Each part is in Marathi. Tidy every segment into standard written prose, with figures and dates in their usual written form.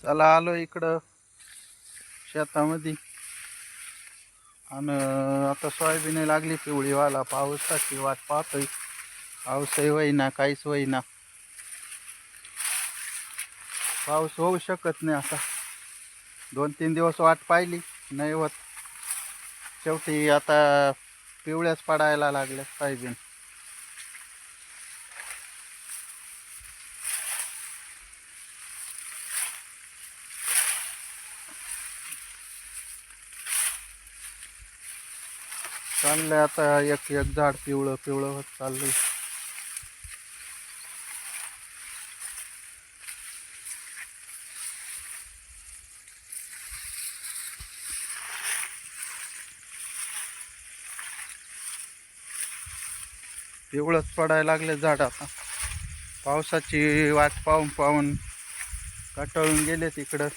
चला आलो इकडं शेतामध्ये आणि आता सोयाबीन लागली पिवळी वाला पावसाची वाट पाहतोय. पाऊसही होईना काहीच होईना. पाऊस होऊ शकत नाही आता. 2-3 दिवस वाट पाहिली नाही होत. शेवटी आता पिवळ्याच पडायला लागल्या सोयाबीन. चाललंय आता एक एक झाड पिवळं पिवळं होत चाललंय. पिवळंच पडायला लागले झाड आता. पावसाची वाट पाहून पाहून कटाळून गेले तिकडं.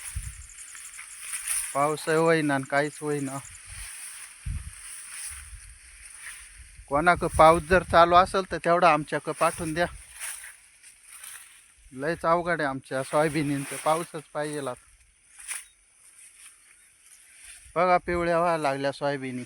पाऊसही होईना काहीच होईना. कोणाक पाऊस जर चालू असेल तर तेवढा आमच्याकडं पाठवून द्या. लयच अवघड आहे आमच्या सोयाबीनींचं. पाऊसच पाहिजे. बघा पिवळ्या व्हायला लागल्या सोयाबीनी.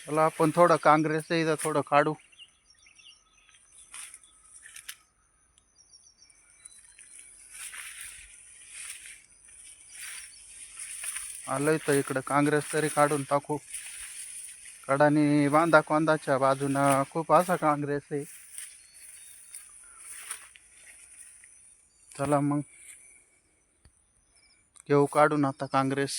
चला आपण थोडं काँग्रेस इथं थोडं काढू. आलोय तर इकडं काँग्रेस तरी काढून टाकू. कडानी बांधा कोंदाच्या बाजूनं खूप असा काँग्रेस आहे. चला मग घेऊ काढून आता काँग्रेस.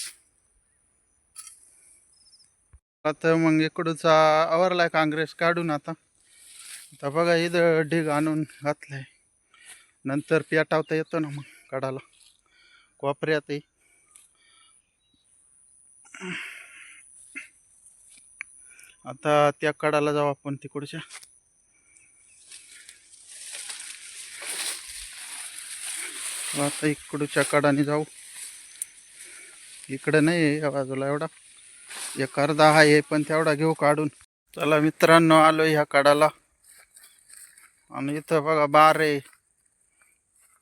आता मग इकडचा आवरलाय काँग्रेस काढून. आता बघा इथं ढीग आणून घातलाय. नंतर पेटावता येतो ना मग कडाला कोपऱ्यात. आता त्या कडाला जाऊ आपण तिकडच्या. आता इकडच्या कडाने जाऊ. इकडं नाही या बाजूला एवढा एक अर्धा आहे पण तेवढा घेऊ काढून. चला मित्रांनो आलो ह्या कडाला आणि इथं बघा बार आहे.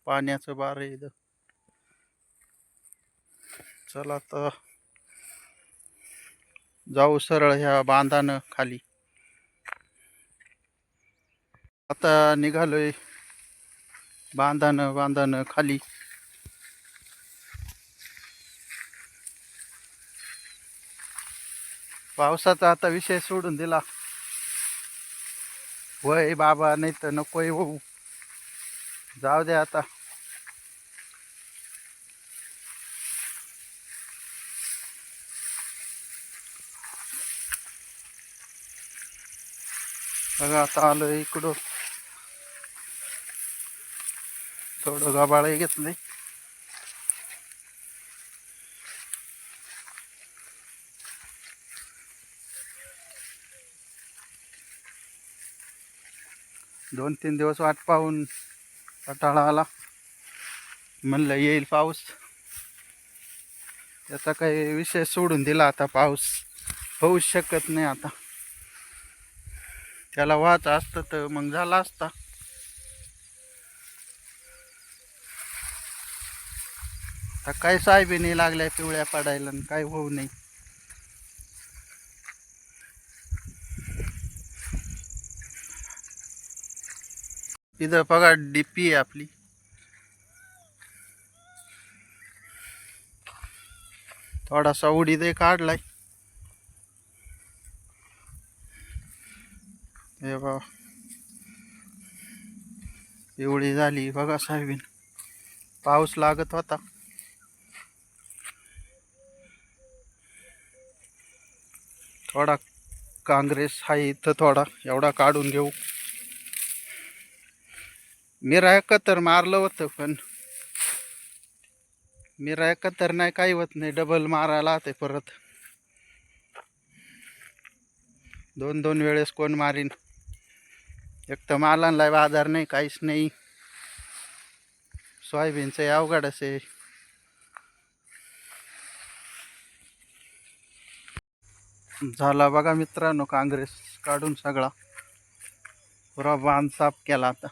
पाण्याचं बार आहे इथं. चला आता जाऊ सरळ ह्या बांधानं खाली. आता निघालोय बांधानं खाली. पावसाचा आता विषय सोडून दिला. वय बाबा नाही तर नकोय होऊ. जाऊ दे आता. बघा आता आलो इकडं. थोडं गबाळ घेतलंय. दोन 3 दिवस वाट पाहून कंटाळा आला. म्हणलं येईल पाऊस. त्याचा काही विषय सोडून दिला. आता पाऊस होऊच शकत नाही. आता त्याला वाच असतं तर मग झाला असता. आता काय सोयाबीनी लागल्या पिवळ्या पडायला आणि काय होऊ नये. इथं बघा डीपी आहे आपली. थोडासा उडीद काढलाय. हे बघा पिवळी झाली बघा सोयाबीन. पाऊस लागत होता. थोडा काँग्रेस आहे इथं थोडा एवढा काढून घेऊ. मिरा एकतर मारलं होतं पण मिरा एकतर नाही काही होत नाही. डबल मारायला ते परत 2-2 वेळेस कोण मारीन. एक तर मालांना बाजार नाही, काहीच नाही. सोयाबीनचं अवघडच आहे. झाला बघा मित्रांनो काँग्रेस काढून सगळा पुरा बांध साफ केला आता.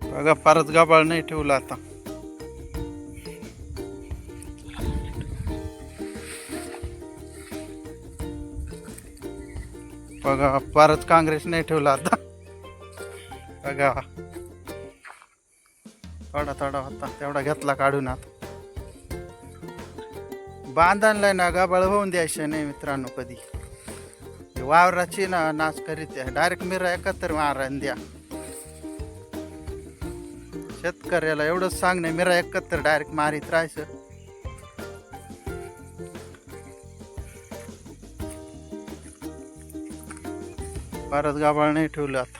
बघा परत गाबाळ नाही ठेवला आता. बघा परत काँग्रेस नाही ठेवला आता. बघा थोडा थोडा होता तेवढा घेतला काढून. आता बांधांना ना गाबाळ होऊन द्यायचं नाही मित्रांनो कधी. वावराची ना नाच करीत आहे. डायरेक्ट मिरा एकत्र मारायला द्या. शेतकऱ्याला एवढंच सांगणे, मिरा एकत्र डायरेक्ट मारीत राहायचं. परत गाबाळ नाही ठेवलं आता.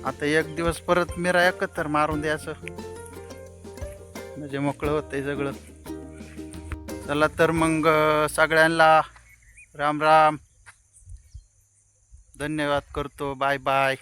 आता एक दिवस परत मिरा एकत्र मारून द्यायचं म्हणजे मोकळं होतंय सगळं. चला तर मग सगळ्यांना राम राम, धन्यवाद करतो. Bye bye.